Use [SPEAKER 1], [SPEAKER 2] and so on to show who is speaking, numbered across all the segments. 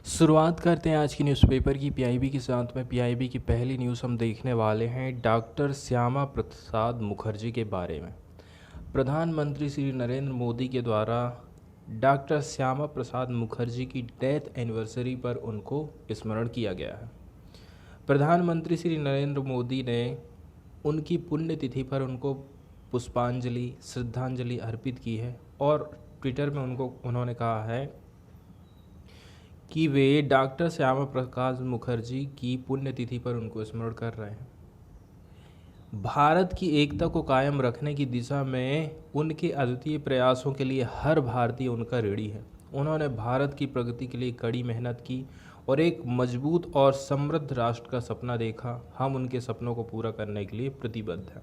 [SPEAKER 1] शुरुआत करते हैं आज की न्यूज़पेपर की पीआईबी के साथ में। पीआईबी की पहली न्यूज़ हम देखने वाले हैं डॉक्टर श्यामा प्रसाद मुखर्जी के बारे में। प्रधानमंत्री श्री नरेंद्र मोदी के द्वारा डॉक्टर श्यामा प्रसाद मुखर्जी की डेथ एनिवर्सरी पर उनको स्मरण किया गया है। प्रधानमंत्री श्री नरेंद्र मोदी ने उनकी पुण्यतिथि पर उनको पुष्पांजलि श्रद्धांजलि अर्पित की है और ट्विटर में उन्होंने कहा है कि वे डॉक्टर श्यामा प्रसाद मुखर्जी की पुण्यतिथि पर उनको स्मरण कर रहे हैं। भारत की एकता को कायम रखने की दिशा में उनके अद्वितीय प्रयासों के लिए हर भारतीय उनका ऋणी है। उन्होंने भारत की प्रगति के लिए कड़ी मेहनत की और एक मजबूत और समृद्ध राष्ट्र का सपना देखा। हम उनके सपनों को पूरा करने के लिए प्रतिबद्ध हैं।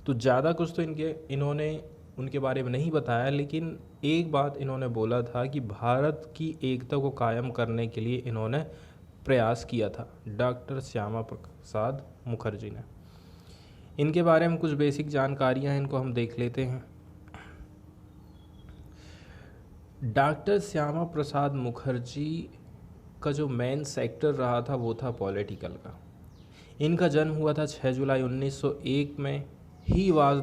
[SPEAKER 1] तो ज़्यादा कुछ तो इन्होंने उनके बारे में नहीं बताया, लेकिन एक बात इन्होंने बोला था कि भारत की एकता को कायम करने के लिए इन्होंने प्रयास किया था, डॉक्टर श्यामा प्रसाद मुखर्जी ने। इनके बारे में कुछ बेसिक जानकारियां हैं, इनको हम देख लेते हैं। डॉक्टर श्यामा प्रसाद मुखर्जी का जो मेन सेक्टर रहा था वो था पॉलिटिकल का। इनका जन्म हुआ था 6 जुलाई 1901 में। He was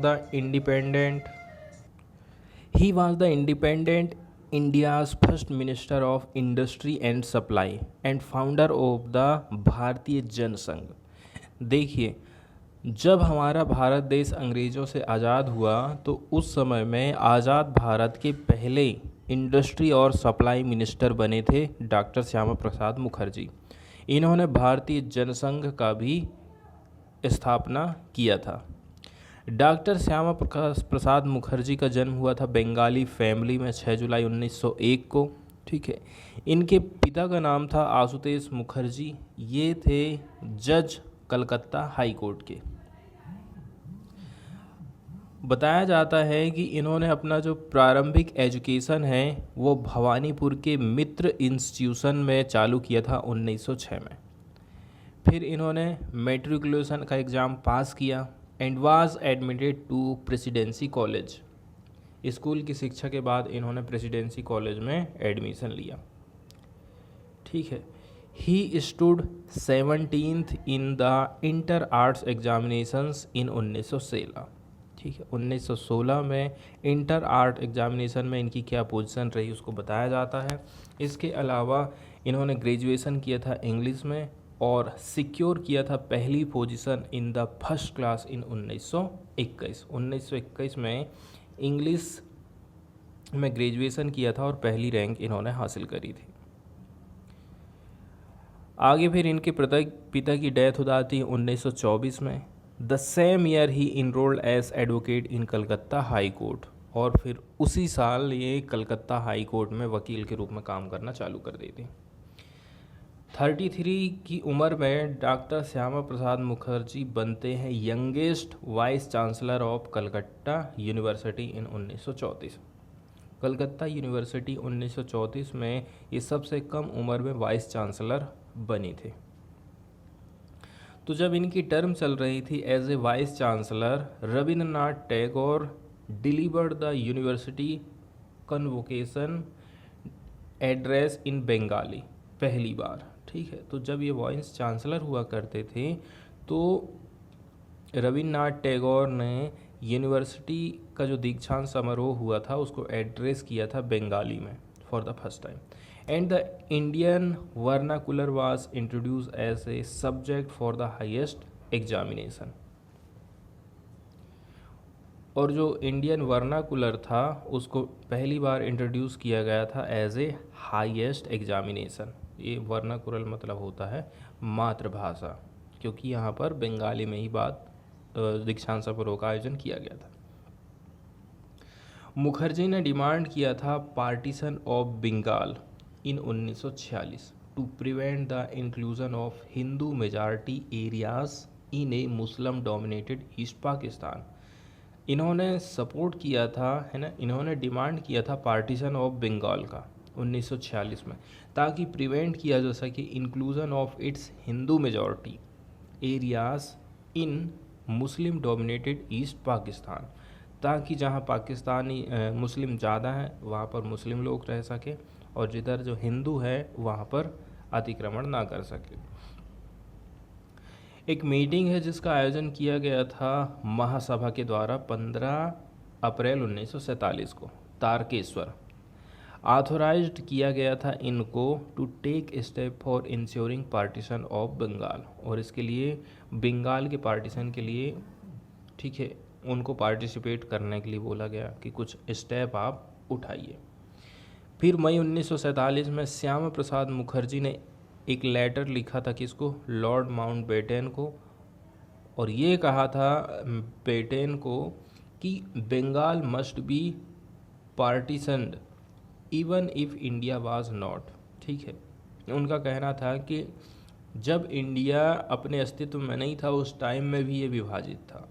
[SPEAKER 1] the independent India's first Minister of Industry and Supply and founder of the भारतीय जन संघ। देखिए, जब हमारा भारत देश अंग्रेज़ों से आज़ाद हुआ तो उस समय में आज़ाद भारत के पहले इंडस्ट्री और सप्लाई मिनिस्टर बने थे डॉक्टर श्यामा प्रसाद मुखर्जी। इन्होंने भारतीय जनसंघ का भी स्थापना किया था। डॉक्टर श्यामा प्रसाद मुखर्जी का जन्म हुआ था बंगाली फैमिली में 6 जुलाई 1901 को। ठीक है। इनके पिता का नाम था आशुतोष मुखर्जी। ये थे जज कलकत्ता हाई कोर्ट के। बताया जाता है कि इन्होंने अपना जो प्रारंभिक एजुकेशन है वो भवानीपुर के मित्र इंस्टीट्यूशन में चालू किया था 1906 में। फिर इन्होंने मैट्रिकुलेशन का एग्ज़ाम पास किया and was admitted to Presidency College. School की शिक्षा के बाद इन्होंने प्रेसिडेंसी कॉलेज में एडमिशन लिया। ठीक है। He stood 17th in the inter arts examinations in 1916। ठीक है। 1916 में इंटर आर्ट एग्जामिनेशन में इनकी क्या पोजीशन रही उसको बताया जाता है। इसके अलावा इन्होंने ग्रेजुएशन किया था इंग्लिश में और सिक्योर किया था पहली position in the first class in 1921। 1921 में इंग्लिश में ग्रेजुएशन किया था और पहली रैंक इन्होंने हासिल करी थी। आगे फिर इनके पिता की डेथ हो जाती है 1924 में। द सेम ईयर ही enrolled as advocate in Calcutta High Court, और फिर उसी साल ये कलकत्ता हाई कोर्ट में वकील के रूप में काम करना चालू कर देती। 33 की उम्र में डॉक्टर श्यामा प्रसाद मुखर्जी बनते हैं youngest vice chancellor of Calcutta university in 1934। Calcutta university 1934 में ये सबसे कम उम्र में वाइस चांसलर बनी थी। तो जब इनकी टर्म चल रही थी as a vice chancellor, Rabindranath Tagore delivered the university convocation address in Bengali पहली बार। ठीक है। तो जब ये वाइस चांसलर हुआ करते थे तो रविन्द्रनाथ टैगोर ने यूनिवर्सिटी का जो दीक्षांत समारोह हुआ था उसको एड्रेस किया था बंगाली में for the first time. And the Indian vernacular was introduce as a subject for the highest examination. और जो इंडियन वर्नाकुलर था उसको पहली बार इंट्रोड्यूस किया गया था एज ए हाईएस्ट एग्जामिनेशन। ये वर्नाकुलर मतलब होता है मातृभाषा, क्योंकि यहाँ पर बंगाली में ही दीक्षांत समारोह का आयोजन किया गया था। मुखर्जी ने डिमांड किया था partition of Bengal in 1946 to prevent the inclusion of Hindu majority areas in a Muslim dominated east Pakistan. इन्होंने सपोर्ट किया था, है ना, इन्होंने डिमांड किया था पार्टीशन ऑफ बंगाल का 1946 में, ताकि प्रिवेंट किया जा सके inclusion of its Hindu majority areas in Muslim dominated east Pakistan, ताकि जहाँ पाकिस्तानी मुस्लिम ज़्यादा हैं वहाँ पर मुस्लिम लोग रह सके और जिधर जो हिंदू है वहाँ पर अतिक्रमण ना कर सके। एक मीटिंग है जिसका आयोजन किया गया था महासभा के द्वारा 15 अप्रैल 1947 को तारकेश्वर। ऑथोराइज्ड किया गया था इनको to take step for ensuring partition of Bengal, और इसके लिए बंगाल के पार्टीशन के लिए, ठीक है, उनको पार्टिसिपेट करने के लिए बोला गया कि कुछ स्टेप आप उठाइए। फिर मई 1947 में श्यामा प्रसाद मुखर्जी ने एक लेटर लिखा था किसको, लॉर्ड माउंटबेटन को, और ये कहा था बेटन को कि Bengal must be partitioned even if India was not. ठीक है, उनका कहना था कि जब इंडिया अपने अस्तित्व में नहीं था उस टाइम में भी ये विभाजित था।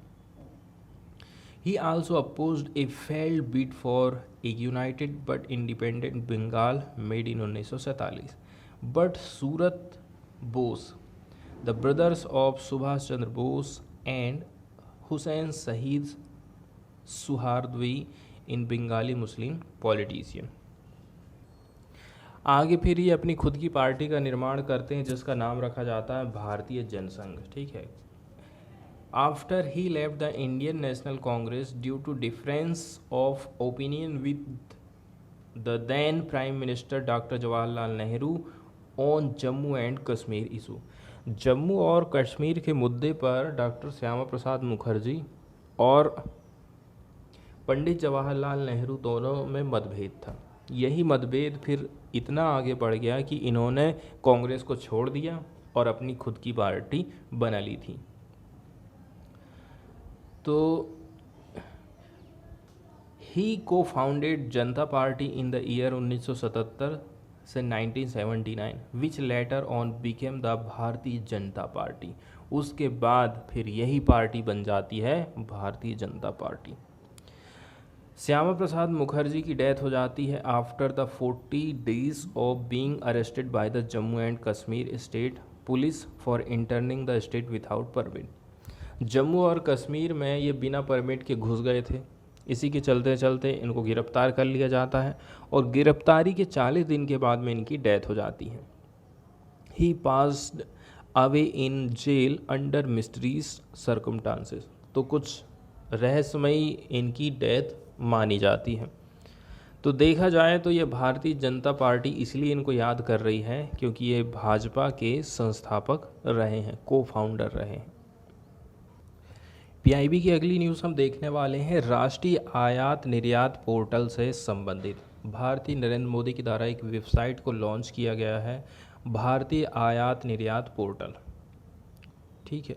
[SPEAKER 1] He also opposed a failed bid for a united but independent Bengal made in 1947. But Surat Bose, the brothers of Subhash Chandra Bose and Hussain Saeed Suhardwi in Bengali Muslim politician। आगे फिर ये अपनी खुद की party का निर्माण करते हैं जिसका नाम रखा जाता है भारतीय जनसंघ। ठीक है, after he left the Indian National Congress due to difference of opinion with the then prime minister doctor Jawaharlal Nehru on Jammu and Kashmir issue. Jammu और कश्मीर के मुद्दे पर डॉक्टर श्यामा प्रसाद मुखर्जी और पंडित जवाहरलाल नेहरू दोनों में मतभेद था। यही मतभेद फिर इतना आगे बढ़ गया कि इन्होंने कांग्रेस को छोड़ दिया और अपनी खुद की पार्टी बना ली थी। तो ही को founded Janata party in the year 1977 से 1979 विच later on became the Bharatiya Janata party. उसके बाद फिर यही पार्टी बन जाती है भारतीय जनता पार्टी। श्यामा प्रसाद मुखर्जी की डेथ हो जाती है after the 40 days of being arrested by the Jammu and Kashmir state police for interning the state without permit. Jammu और कश्मीर में ये बिना परमिट के घुस गए थे, इसी के चलते चलते इनको गिरफ्तार कर लिया जाता है और गिरफ्तारी के 40 दिन के बाद में इनकी डेथ हो जाती है। He passed away in jail under mysterious circumstances. तो कुछ रहस्यमयी इनकी डेथ मानी जाती है। तो देखा जाए तो ये भारतीय जनता पार्टी इसलिए इनको याद कर रही है क्योंकि ये भाजपा के संस्थापक रहे हैं, को फाउंडर रहे हैं। पीआईबी की अगली न्यूज़ हम देखने वाले हैं राष्ट्रीय आयात निर्यात पोर्टल से संबंधित। भारतीय नरेंद्र मोदी के द्वारा एक वेबसाइट को लॉन्च किया गया है, भारतीय आयात निर्यात पोर्टल। ठीक है,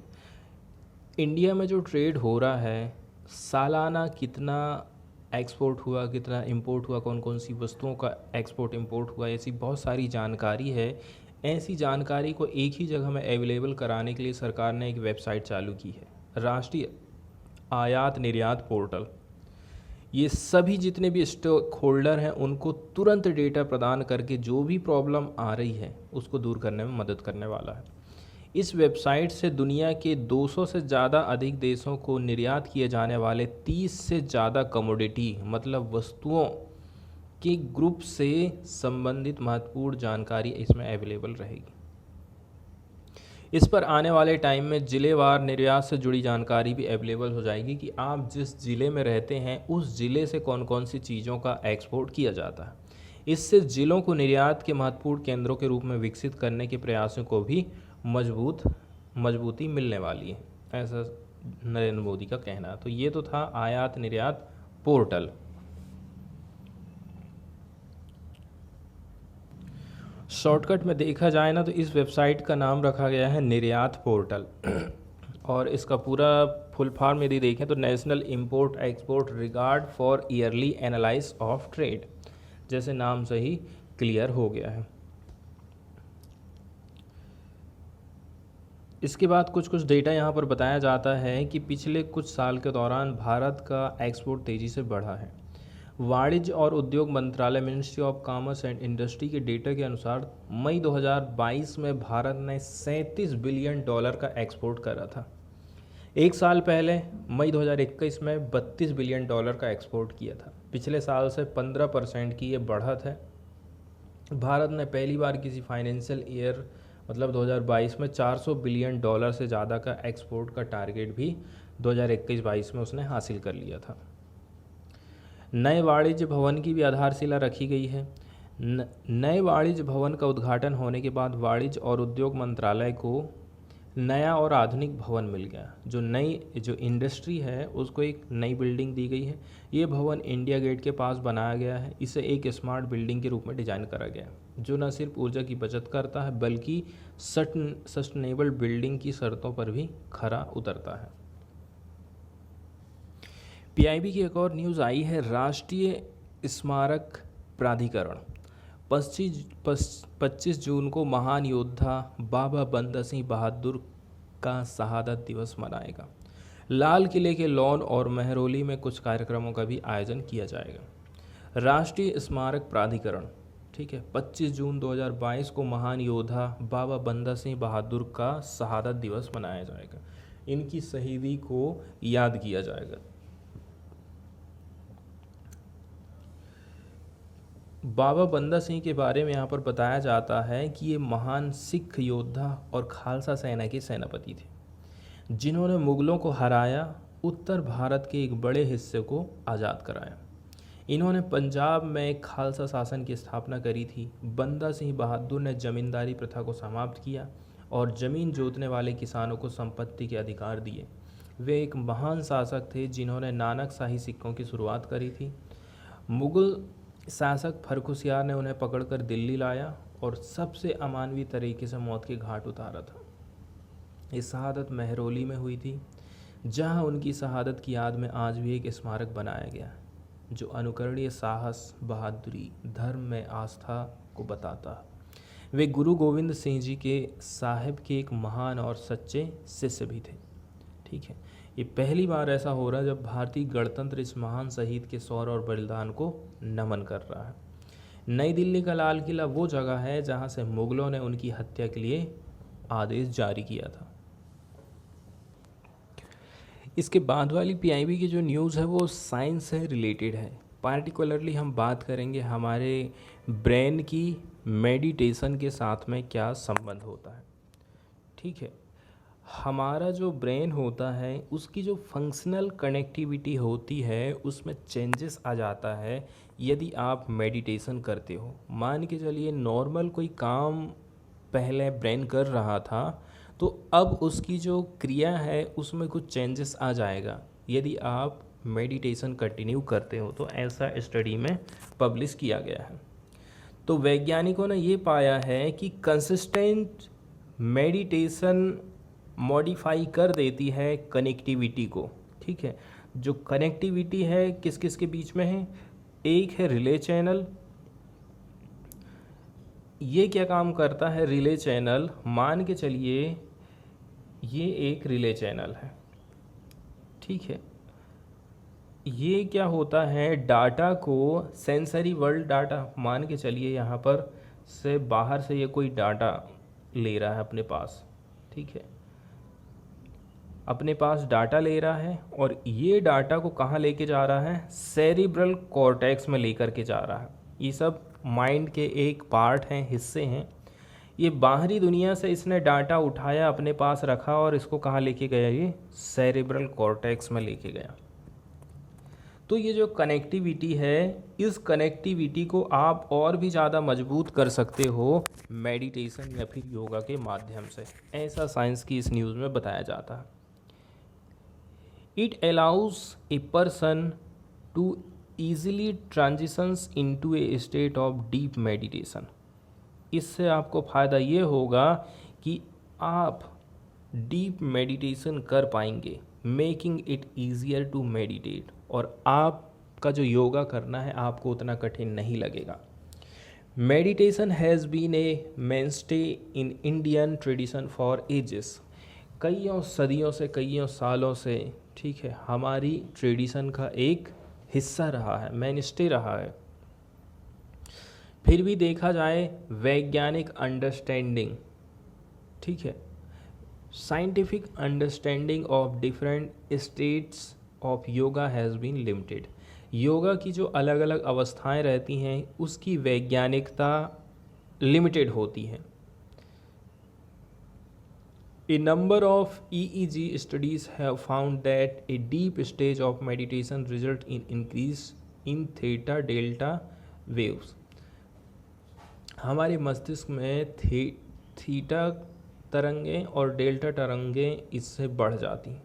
[SPEAKER 1] इंडिया में जो ट्रेड हो रहा है, सालाना कितना एक्सपोर्ट हुआ, कितना इंपोर्ट हुआ, कौन कौन सी वस्तुओं का एक्सपोर्ट इंपोर्ट हुआ, ऐसी बहुत सारी जानकारी है। ऐसी जानकारी को एक ही जगह में अवेलेबल कराने के लिए सरकार ने एक वेबसाइट चालू की है, राष्ट्रीय आयात निर्यात पोर्टल। ये सभी जितने भी स्टेक होल्डर हैं उनको तुरंत डेटा प्रदान करके जो भी प्रॉब्लम आ रही है उसको दूर करने में मदद करने वाला है। इस वेबसाइट से दुनिया के 200 से ज़्यादा अधिक देशों को निर्यात किए जाने वाले 30 से ज़्यादा कमोडिटी मतलब वस्तुओं के ग्रुप से संबंधित महत्वपूर्ण जानकारी इसमें अवेलेबल रहेगी। इस पर आने वाले टाइम में ज़िलेवार निर्यात से जुड़ी जानकारी भी अवेलेबल हो जाएगी कि आप जिस ज़िले में रहते हैं उस ज़िले से कौन कौन सी चीज़ों का एक्सपोर्ट किया जाता है। इससे ज़िलों को निर्यात के महत्वपूर्ण केंद्रों के रूप में विकसित करने के प्रयासों को भी मजबूती मिलने वाली है, ऐसा नरेंद्र मोदी का कहना। तो ये तो था आयात निर्यात पोर्टल। शॉर्टकट में देखा जाए ना तो इस वेबसाइट का नाम रखा गया है निर्यात पोर्टल और इसका पूरा फुल फॉर्म यदि देखें तो national import export regard for yearly analyse of trade, जैसे नाम से ही क्लियर हो गया है। इसके बाद कुछ डेटा यहाँ पर बताया जाता है कि पिछले कुछ साल के दौरान भारत का एक्सपोर्ट तेज़ी से बढ़ा है। वाणिज्य और उद्योग मंत्रालय ministry of commerce and industry के डेटा के अनुसार मई 2022 में भारत ने $37 बिलियन का एक्सपोर्ट करा था। एक साल पहले मई 2021 में $32 बिलियन का एक्सपोर्ट किया था। पिछले साल से 15% की ये बढ़त है भारत ने पहली बार किसी फाइनेंशियल ईयर मतलब 2022 में 400 बिलियन डॉलर से ज़्यादा का एक्सपोर्ट का टारगेट भी 2021-22 में उसने हासिल कर लिया था। नए वाणिज्य भवन की भी आधारशिला रखी गई है। नए वाणिज्य भवन का उद्घाटन होने के बाद वाणिज्य और उद्योग मंत्रालय को नया और आधुनिक भवन मिल गया। जो इंडस्ट्री है उसको एक नई बिल्डिंग दी गई है। ये भवन इंडिया गेट के पास बनाया गया है। इसे एक स्मार्ट बिल्डिंग के रूप में डिजाइन करा गया है जो न सिर्फ ऊर्जा की बचत करता है बल्कि सस्टेनेबल बिल्डिंग की शर्तों पर भी खरा उतरता है। पीआईबी की एक और न्यूज़ आई है। राष्ट्रीय स्मारक प्राधिकरण 25 जून को महान योद्धा बाबा बंदा सिंह बहादुर का शहादत दिवस मनाएगा। लाल किले के लॉन और महरौली में कुछ कार्यक्रमों का भी आयोजन किया जाएगा। राष्ट्रीय स्मारक प्राधिकरण, ठीक है, 25 जून 2022 को महान योद्धा बाबा बंदा सिंह बहादुर का शहादत दिवस मनाया जाएगा। इनकी शहीदी को याद किया जाएगा। बाबा बंदा सिंह के बारे में यहाँ पर बताया जाता है कि ये महान सिख योद्धा और खालसा सेना के सेनापति थे जिन्होंने मुगलों को हराया, उत्तर भारत के एक बड़े हिस्से को आज़ाद कराया। इन्होंने पंजाब में खालसा शासन की स्थापना करी थी। बंदा सिंह बहादुर ने जमींदारी प्रथा को समाप्त किया और ज़मीन जोतने वाले किसानों को संपत्ति के अधिकार दिए। वे एक महान शासक थे जिन्होंने नानक शाही सिक्कों की शुरुआत करी थी। मुगल शासक फर्रुखसियार ने उन्हें पकड़कर दिल्ली लाया और सबसे अमानवीय तरीके से मौत के घाट उतारा था। ये शहादत महरौली में हुई थी जहां उनकी शहादत की याद में आज भी एक स्मारक बनाया गया है जो अनुकरणीय साहस, बहादुरी, धर्म में आस्था को बताता है। वे गुरु गोविंद सिंह जी के साहिब के एक महान और सच्चे शिष्य भी थे। ठीक है, ये पहली बार ऐसा हो रहा है जब भारतीय गणतंत्र इस महान शहीद के शौर्य और बलिदान को नमन कर रहा है। नई दिल्ली का लाल किला वो जगह है जहां से मुगलों ने उनकी हत्या के लिए आदेश जारी किया था। इसके बाद वाली पीआईबी की जो न्यूज़ है वो साइंस से रिलेटेड है। पार्टिकुलरली हम बात करेंगे हमारे ब्रेन की मेडिटेशन के साथ में क्या संबंध होता है। ठीक है, हमारा जो ब्रेन होता है उसकी जो फंक्शनल कनेक्टिविटी होती है उसमें चेंजेस आ जाता है यदि आप मेडिटेशन करते हो। मान के चलिए नॉर्मल कोई काम पहले ब्रेन कर रहा था तो अब उसकी जो क्रिया है उसमें कुछ चेंजेस आ जाएगा यदि आप मेडिटेशन कंटिन्यू करते हो। तो ऐसा स्टडी में पब्लिश किया गया है। तो वैज्ञानिकों ने ये पाया है कि कंसिस्टेंट मेडिटेशन मॉडिफाई कर देती है कनेक्टिविटी को। ठीक है, जो कनेक्टिविटी है किस किस के बीच में है, एक है रिले चैनल। ये क्या काम करता है रिले चैनल, मान के चलिए ये एक रिले चैनल है। ठीक है, ये क्या होता है डाटा को सेंसरी वर्ल्ड डाटा, मान के चलिए यहाँ पर से बाहर से ये कोई डाटा ले रहा है अपने पास। ठीक है, अपने पास डाटा ले रहा है और ये डाटा को कहाँ लेके जा रहा है, सेरिब्रल कॉर्टेक्स में लेकर के जा रहा है। ये सब माइंड के एक पार्ट हैं, हिस्से हैं। ये बाहरी दुनिया से इसने डाटा उठाया, अपने पास रखा और इसको कहाँ लेके गया, ये सेरिब्रल कॉर्टेक्स में लेके गया। तो ये जो कनेक्टिविटी है, इस कनेक्टिविटी को आप और भी ज़्यादा मजबूत कर सकते हो मेडिटेशन या फिर योगा के माध्यम से, ऐसा साइंस की इस न्यूज़ में बताया जाता है। It allows a person to easily transitions into a state of deep meditation. इससे आपको फ़ायदा ये होगा कि आप डीप मेडिटेशन कर पाएंगे, making it easier to meditate, और आपका जो योगा करना है आपको उतना कठिन नहीं लगेगा। Meditation has been a mainstay in Indian tradition for ages. कईयों सदियों से, कईयों सालों से, ठीक है, हमारी ट्रेडिशन का एक हिस्सा रहा है, मेनस्टे रहा है। फिर भी देखा जाए वैज्ञानिक अंडरस्टैंडिंग, ठीक है, scientific understanding of different states of yoga has been limited. Yoga की जो अलग अलग अवस्थाएं रहती हैं उसकी वैज्ञानिकता लिमिटेड होती है। A number of EEG studies have found that a deep stage of meditation result in increase in theta delta waves। हमारे मस्तिष्क में थीटा तरंगें और डेल्टा तरंगें इससे बढ़ जाती हैं।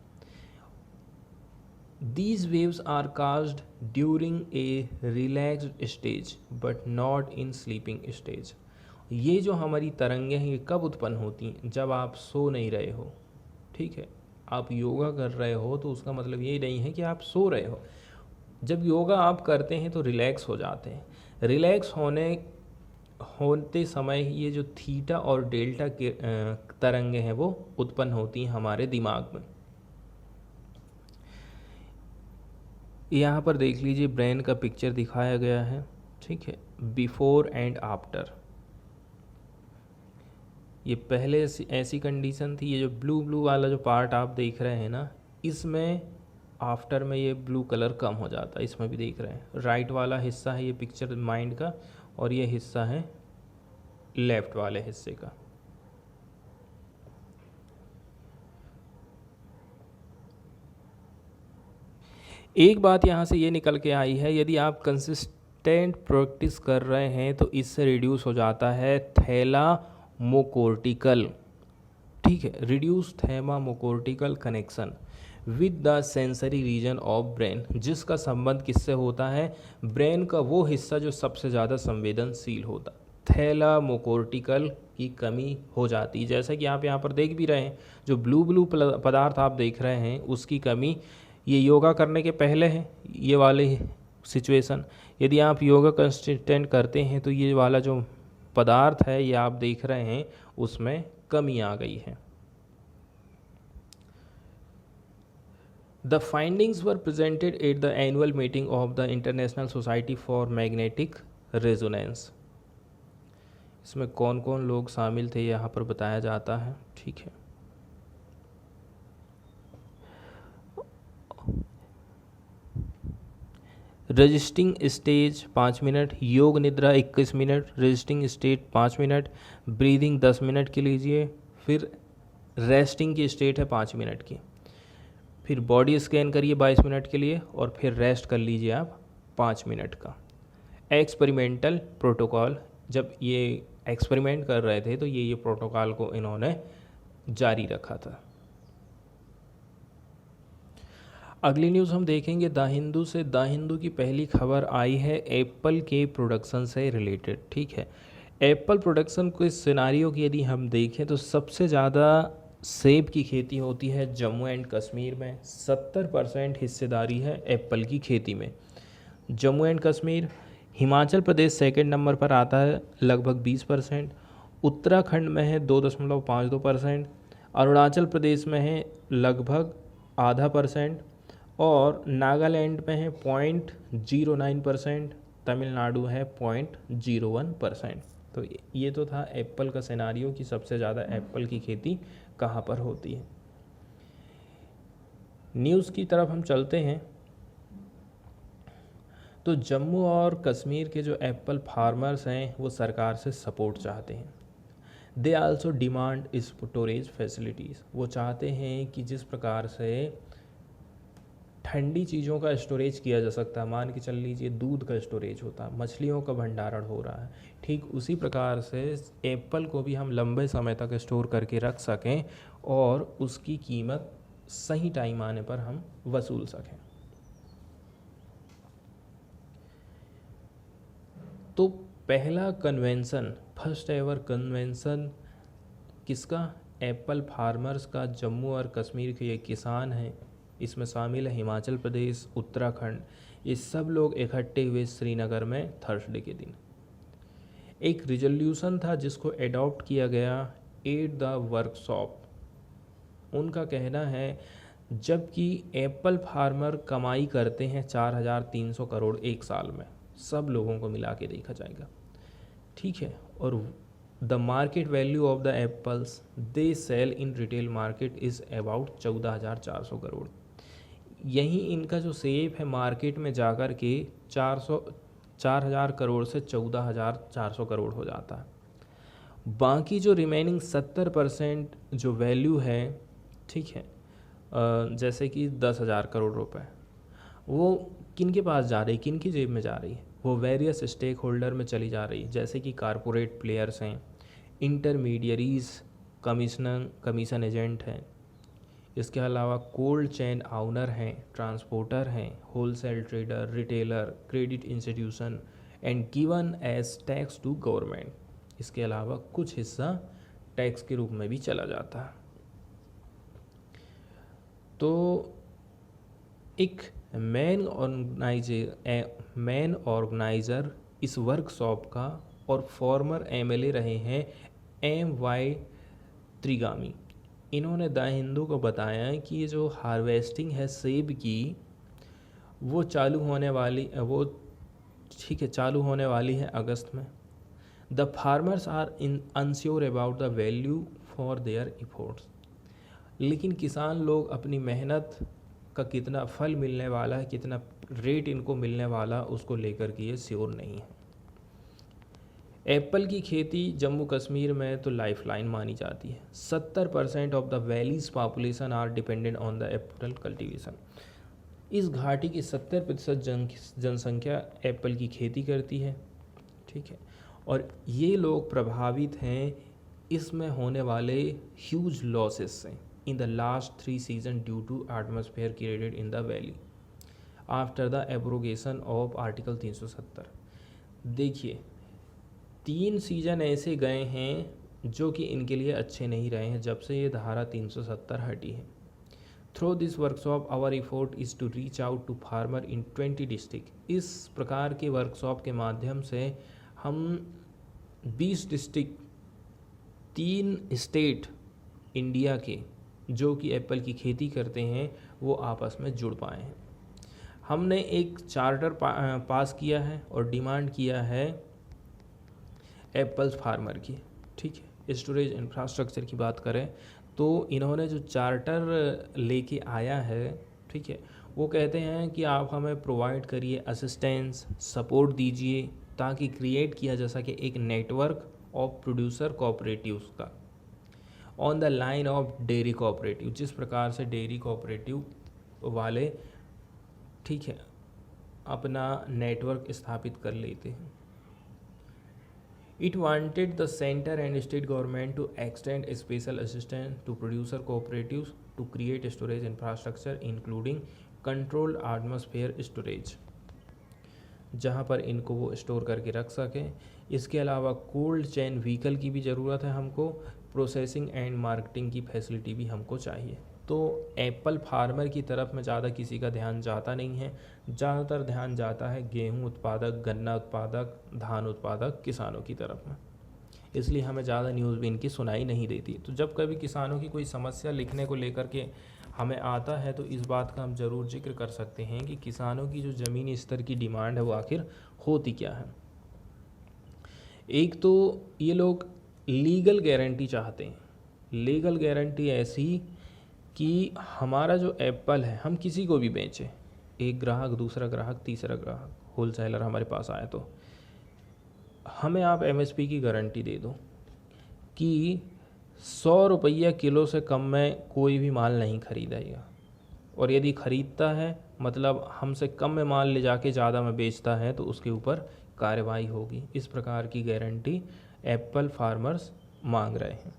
[SPEAKER 1] These waves are caused during a relaxed stage but not in sleeping stage। ये जो हमारी तरंगें हैं ये कब उत्पन्न होती हैं? जब आप सो नहीं रहे हो। ठीक है, आप योगा कर रहे हो तो उसका मतलब ये नहीं है कि आप सो रहे हो। जब योगा आप करते हैं तो रिलैक्स हो जाते हैं। रिलैक्स होते समय ये जो थीटा और डेल्टा के तरंगें हैं वो उत्पन्न होती हैं हमारे दिमाग में। यहाँ पर देख लीजिए ब्रेन का पिक्चर दिखाया गया है। ठीक है, बिफोर एंड आफ्टर। ये पहले ऐसी कंडीशन थी, ये जो ब्लू वाला जो पार्ट आप देख रहे हैं ना, इसमें आफ्टर में ये ब्लू कलर कम हो जाता है। इसमें भी देख रहे हैं राइट वाला हिस्सा है ये पिक्चर माइंड का, और ये हिस्सा है लेफ्ट वाले हिस्से का। एक बात यहाँ से ये निकल के आई है, यदि आप कंसिस्टेंट प्रैक्टिस कर रहे हैं तो इससे रिड्यूस हो जाता है थैलामोकोर्टिकल। ठीक है, reduce thalamocortical connection with the sensory region of brain, जिसका संबंध किससे होता है? ब्रेन का वो हिस्सा जो सबसे ज़्यादा संवेदनशील होता। थैलामोकोर्टिकल की कमी हो जाती है, जैसा कि आप यहाँ पर देख भी रहे हैं, जो ब्लू पदार्थ आप देख रहे हैं उसकी कमी ये योगा करने के पहले है। ये वाले सिचुएशन, यदि आप योगा कंसिस्टेंट करते हैं तो ये वाला जो पदार्थ है ये आप देख रहे हैं उसमें कमी आ गई है। The findings were presented at the annual meeting of the International Society for Magnetic Resonance। इसमें कौन कौन लोग शामिल थे यहाँ पर बताया जाता है। ठीक है, रजिस्टिंग स्टेज 5 मिनट, योग निद्रा 21 minute, resisting state 5 minute, breathing 10 minute की लीजिए, फिर रेस्टिंग की स्टेट है 5 मिनट की, फिर बॉडी स्कैन करिए 22 मिनट के लिए, और फिर रेस्ट कर लीजिए आप 5 मिनट का। एक्सपेरिमेंटल प्रोटोकॉल, जब ये एक्सपेरिमेंट कर रहे थे तो ये प्रोटोकॉल को इन्होंने जारी रखा था। अगली न्यूज़ हम देखेंगे द हिंदू से। द हिंदू की पहली खबर आई है एप्पल के प्रोडक्शन से रिलेटेड। ठीक है, एप्पल प्रोडक्शन को इस सिनारियो की यदि हम देखें तो सबसे ज़्यादा सेब की खेती होती है जम्मू एंड कश्मीर में। 70% हिस्सेदारी है एप्पल की खेती में Jammu and Kashmir. Himachal Pradesh second number पर आता है लगभग 20%। उत्तराखंड में है 2.52%। अरुणाचल प्रदेश में है लगभग 0.5%, और नागालैंड में है 0.09%। तमिलनाडु है 0.01%। तो ये तो था एप्पल का सिनारियो कि सबसे ज़्यादा एप्पल की खेती कहाँ पर होती है। न्यूज़ की तरफ हम चलते हैं तो जम्मू और कश्मीर के जो एप्पल फार्मर्स हैं वो सरकार से सपोर्ट चाहते हैं। They also demand storage facilities. वो चाहते हैं कि जिस प्रकार से ठंडी चीज़ों का स्टोरेज किया जा सकता है, मान के चल लीजिए दूध का स्टोरेज होता है, मछलियों का भंडारण हो रहा है, ठीक उसी प्रकार से एप्पल को भी हम लंबे समय तक स्टोर करके रख सकें और उसकी कीमत सही टाइम आने पर हम वसूल सकें। तो पहला कन्वेंशन, फर्स्ट एवर कन्वेंशन किसका? एप्पल फार्मर्स का। जम्मू और कश्मीर के ये किसान हैं, इसमें शामिल है हिमाचल प्रदेश, उत्तराखंड, ये सब लोग इकट्ठे हुए श्रीनगर में थर्सडे के दिन। एक रिजोल्यूशन था जिसको एडॉप्ट किया गया एट द वर्कशॉप। उनका कहना है जबकि एप्पल फार्मर कमाई करते हैं 4,300 करोड़ एक साल में, सब लोगों को मिला के देखा जाएगा, ठीक है, और the market value of the apples they sell in retail market is about 14,400 crore. यहीं इनका जो सेब है मार्केट में जाकर के 4,000 करोड़ से 14,400 करोड़ हो जाता है। बाकी जो रिमेनिंग 70% जो वैल्यू है, ठीक है, जैसे कि 10,000 करोड़ रुपए, वो किन के पास जा रही, किन की जेब में जा रही है? वो वेरियस स्टेक होल्डर में चली जा रही है, जैसे कि कारपोरेट प्लेयर्स हैं, इंटरमीडियरीज, कमीशन एजेंट हैं, इसके अलावा कोल्ड चेन ऑनर हैं, ट्रांसपोर्टर हैं, wholesale trader, retailer, credit institution and given as tax to government. इसके अलावा कुछ हिस्सा टैक्स के रूप में भी चला जाता है। तो एक मेन ऑर्गेनाइज़र इस वर्कशॉप का और फॉर्मर एमएलए रहे हैं MY त्रिगामी। इन्होंने द हिंदू को बताया कि ये जो हार्वेस्टिंग है सेब की, वो चालू होने वाली है अगस्त में। The farmers are unsure about the value for their efforts. लेकिन किसान लोग अपनी मेहनत का कितना फल मिलने वाला है, कितना रेट इनको मिलने वाला, उसको लेकर के ये श्योर नहीं है। एप्पल की खेती जम्मू कश्मीर में तो लाइफलाइन मानी जाती है। 70% of the valley's population are dependent on the apple cultivation. इस घाटी की 70% जनसंख्या एप्पल की खेती करती है, ठीक है, और ये लोग प्रभावित हैं इसमें होने वाले ह्यूज लॉसेस से in the last 3 season due to atmosphere created in the valley after the abrogation of article 370। देखिए, 3 सीजन ऐसे गए हैं जो कि इनके लिए अच्छे नहीं रहे हैं जब से ये धारा 370 हटी है। Through this workshop our effort is to reach out to farmer in 20 district. इस प्रकार के वर्कशॉप के माध्यम से हम 20 डिस्ट्रिक्ट, 3 स्टेट इंडिया के जो कि एप्पल की खेती करते हैं, वो आपस में जुड़ पाए हैं। हमने एक चार्टर पास किया है और डिमांड किया है एप्पल फार्मर की, ठीक है। स्टोरेज इंफ्रास्ट्रक्चर की बात करें तो इन्होंने जो चार्टर लेके आया है, ठीक है, वो कहते हैं कि आप हमें प्रोवाइड करिए असिस्टेंस, सपोर्ट दीजिए, ताकि क्रिएट किया जा सके एक नेटवर्क ऑफ प्रोड्यूसर कोऑपरेटिव्स का on the line of dairy cooperative. जिस प्रकार से डेयरी कोऑपरेटिव वाले, ठीक है, अपना नेटवर्क स्थापित कर लेते हैं। It wanted the center and state government to extend special assistance to producer cooperatives to create storage infrastructure including controlled atmosphere storage, जहाँ पर इनको वो स्टोर करके रख सकें। इसके अलावा कोल्ड चेन व्हीकल की भी ज़रूरत है हमको, प्रोसेसिंग एंड मार्केटिंग की फैसिलिटी भी हमको चाहिए। तो एप्पल फार्मर की तरफ में ज़्यादा किसी का ध्यान जाता नहीं है, ज़्यादातर ध्यान जाता है गेहूं उत्पादक, गन्ना उत्पादक, धान उत्पादक किसानों की तरफ में। इसलिए हमें ज़्यादा न्यूज़ भी इनकी सुनाई नहीं देती। तो जब कभी किसानों की कोई समस्या लिखने को लेकर के हमें आता है तो इस बात का हम ज़रूर जिक्र कर सकते हैं कि किसानों की जो ज़मीनी स्तर की डिमांड है वो आखिर होती क्या है। एक तो ये लोग लीगल गारंटी चाहते हैं। लीगल गारंटी ऐसी कि हमारा जो एप्पल है हम किसी को भी बेचें, एक ग्राहक, दूसरा ग्राहक, तीसरा ग्राहक, होलसेलर हमारे पास आए तो हमें आप MSP की गारंटी दे दो कि 100 रुपया किलो से कम में कोई भी माल नहीं खरीदेगा, और यदि ख़रीदता है मतलब हमसे कम में माल ले जाके ज़्यादा में बेचता है तो उसके ऊपर कार्रवाई होगी। इस प्रकार की गारंटी एप्पल फार्मर्स मांग रहे हैं।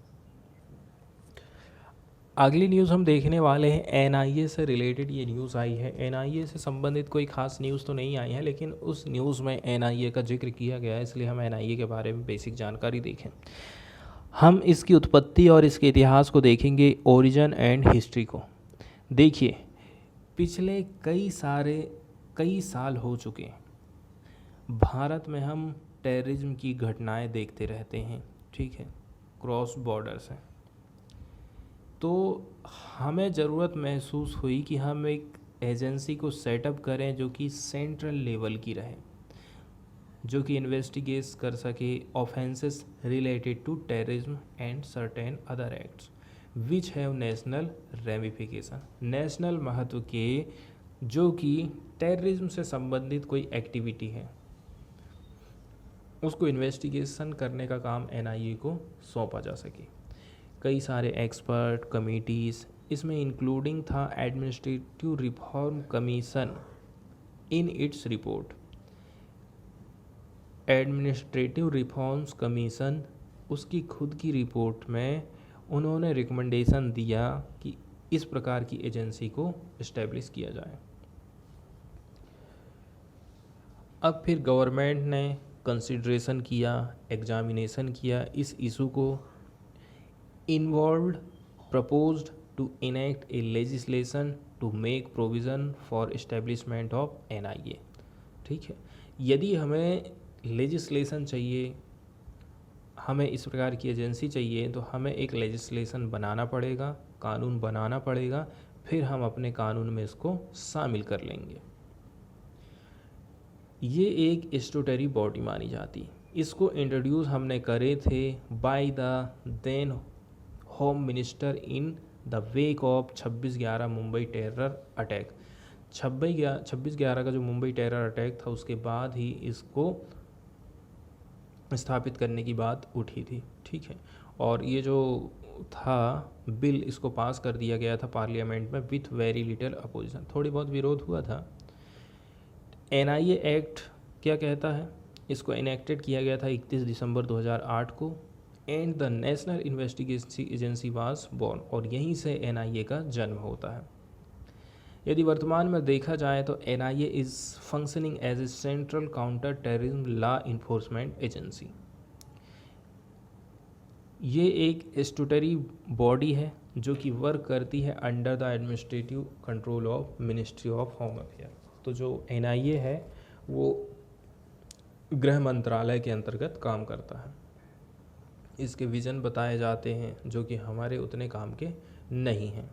[SPEAKER 1] अगली न्यूज़ हम देखने वाले हैं NIA से रिलेटेड। ये न्यूज़ आई है, NIA से संबंधित कोई ख़ास न्यूज़ तो नहीं आई है, लेकिन उस न्यूज़ में NIA का जिक्र किया गया है, इसलिए हम NIA के बारे में बेसिक जानकारी देखें। हम इसकी उत्पत्ति और इसके इतिहास को देखेंगे, ओरिजिन एंड हिस्ट्री को। देखिए, पिछले कई साल हो चुके हैं भारत में हम टेररिज्म की घटनाएं देखते रहते हैं, ठीक है, क्रॉस बॉर्डर से। तो हमें ज़रूरत महसूस हुई कि हम एक एजेंसी को सेटअप करें जो कि सेंट्रल लेवल की रहे, जो कि इन्वेस्टिगेट कर सके offences related to terrorism and certain other acts which have national ramification. National महत्व के जो कि टेररिज्म से संबंधित कोई एक्टिविटी है उसको इन्वेस्टिगेशन करने का काम एनआईए को सौंपा जा सके। कई सारे एक्सपर्ट कमिटीज़ इसमें इंक्लूडिंग था administrative reform commission in its report. Administrative reforms commission उसकी खुद की रिपोर्ट में उन्होंने रिकमेंडेशन दिया कि इस प्रकार की एजेंसी को इस्टेब्लिश किया जाए। अब फिर गवर्नमेंट ने कंसिड्रेशन किया, एग्जामिनेशन किया इस इशू को, involved proposed to enact a legislation to make provision for establishment of NIA. ठीक है, यदि हमें लेजिस्लेशन चाहिए, हमें इस प्रकार की एजेंसी चाहिए, तो हमें एक लेजिस्लेशन बनाना पड़ेगा, कानून बनाना पड़ेगा, फिर हम अपने कानून में इसको शामिल कर लेंगे। ये एक स्टैट्यूटरी बॉडी मानी जाती। इसको इंट्रोड्यूस हमने करे थे by the then home minister in the wake of 26/11 Mumbai terror attack. 26/11 का जो मुंबई टेरर अटैक था उसके बाद ही इसको स्थापित करने की बात उठी थी। ठीक है, और ये जो था बिल इसको पास कर दिया गया था पार्लियामेंट में विथ वेरी लिटिल अपोजिशन। थोड़ी बहुत विरोध हुआ था। एनआईए एक्ट क्या कहता है? इसको इनेक्टेड किया गया था 31 दिसंबर 2008 को and the national investigation agency was born, और यहीं से एनआईए का जन्म होता है। यदि वर्तमान में देखा जाए तो NIA is functioning as a central counter terrorism law enforcement agency. ये एक स्टैट्यूटरी बॉडी है जो कि वर्क करती है under the administrative control of ministry of home affair. तो जो एनआईए है वो गृह मंत्रालय के अंतर्गत काम करता है। इसके विज़न बताए जाते हैं जो कि हमारे उतने काम के नहीं हैं।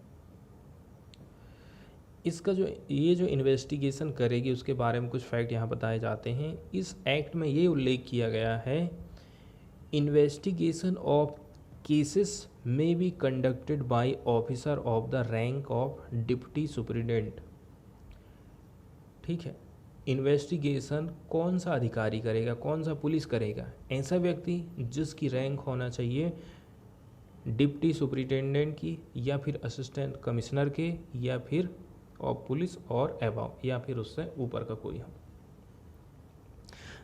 [SPEAKER 1] इसका ये जो इन्वेस्टिगेशन करेगी उसके बारे में कुछ फैक्ट यहाँ बताए जाते हैं। इस एक्ट में ये उल्लेख किया गया है, इन्वेस्टिगेशन ऑफ केसेस में be conducted by officer of the rank of deputy superintendent. ठीक है, इन्वेस्टिगेशन कौन सा अधिकारी करेगा, कौन सा पुलिस करेगा? ऐसा व्यक्ति जिसकी रैंक होना चाहिए डिप्टी सुपरिटेंडेंट की, या फिर असिस्टेंट कमिश्नर के, या फिर ऑफ पुलिस और अबव, या फिर उससे ऊपर का कोई।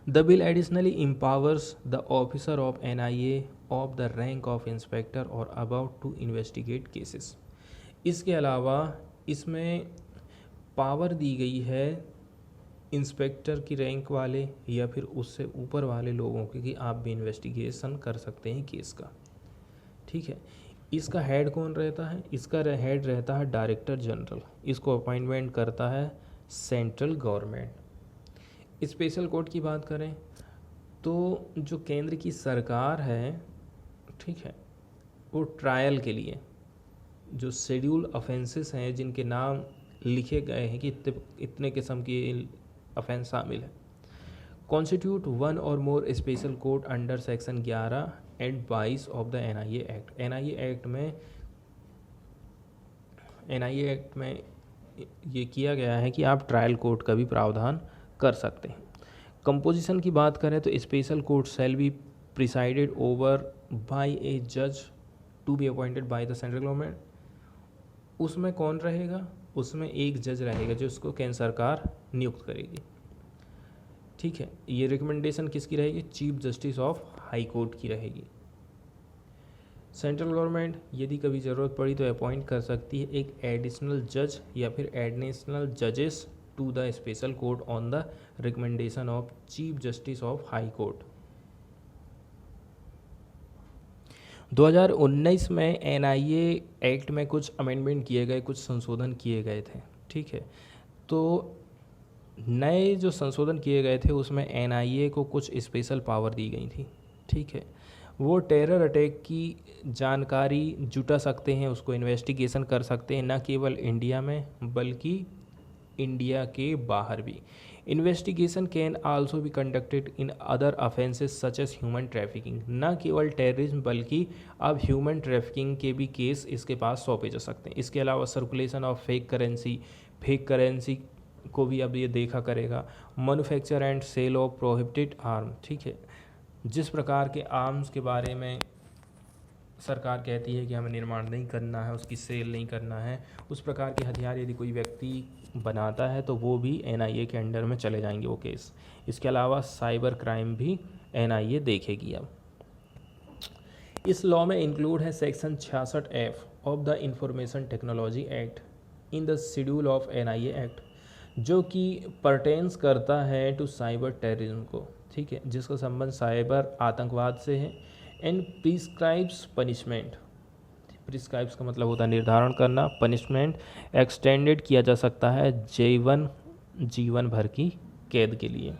[SPEAKER 1] The bill additionally empowers the officer of NIA of the rank of inspector और अबव टू इन्वेस्टिगेट केसेस। इसके अलावा इसमें पावर दी गई है इंस्पेक्टर की रैंक वाले या फिर उससे ऊपर वाले लोगों की कि आप भी इन्वेस्टिगेशन कर सकते हैं केस का। ठीक है, इसका हेड कौन रहता है? इसका हेड रहता है डायरेक्टर जनरल। इसको अपॉइंटमेंट करता है सेंट्रल गवर्नमेंट। स्पेशल कोर्ट की बात करें तो जो केंद्र की सरकार है, ठीक है, वो ट्रायल के लिए जो शेड्यूल ऑफेंसेस हैं जिनके नाम लिखे गए हैं कि इतने किस्म की ऑफेंस शामिल है, कॉन्स्टिट्यूट वन और more special court under section 11 and 22 of the NIA act. NIA act में ये किया गया है कि आप ट्रायल कोर्ट का भी प्रावधान कर सकते हैं। कंपोजिशन की बात करें तो special court shall be presided over by a जज to be appointed by the central government. उसमें कौन रहेगा? उसमें एक जज रहेगा जो उसको केंद्र सरकार नियुक्त करेगी। ठीक है, ये रिकमेंडेशन किसकी रहेगी? Chief justice of high court की रहेगी। सेंट्रल गवर्नमेंट यदि कभी ज़रूरत पड़ी तो अपॉइंट कर सकती है एक एडिशनल जज या फिर एडिशनल जजेस to the special court on the recommendation of chief justice of high court. 2019 में एनआईए एक्ट में कुछ अमेंडमेंट किए गए, कुछ संशोधन किए गए थे। ठीक है, तो नए जो संशोधन किए गए थे उसमें एनआईए को कुछ स्पेशल पावर दी गई थी। ठीक है, वो टेरर अटैक की जानकारी जुटा सकते हैं, उसको इन्वेस्टिगेशन कर सकते हैं, न केवल इंडिया में बल्कि इंडिया के बाहर भी। Investigation can also be conducted in other offences such as human trafficking. न केवल टेररिज्म बल्कि अब ह्यूमन ट्रैफिकिंग के भी केस इसके पास सौंपे जा सकते हैं। इसके अलावा सर्कुलेशन ऑफ फेक करेंसी को भी अब ये देखा करेगा। Manufacture and sale of prohibited arm. ठीक है, जिस प्रकार के आर्म्स के बारे में सरकार कहती है कि हमें निर्माण नहीं करना है, उसकी सेल नहीं करना है, उस प्रकार के हथियार यदि कोई व्यक्ति बनाता है तो वो भी एनआईए के अंडर में चले जाएंगे वो केस। इसके अलावा साइबर क्राइम भी एनआईए देखेगी। अब इस लॉ में इंक्लूड है section 66F of the information technology act in the schedule of NIA act, जो कि परटेंस करता है टू साइबर टेररिज्म को, ठीक है, जिसका संबंध साइबर आतंकवाद से है। एंड प्रिस्क्राइब्स पनिशमेंट, प्रिस्क्राइब्स का मतलब होता है निर्धारण करना, पनिशमेंट एक्सटेंडेड किया जा सकता है जीवन भर की कैद के लिए।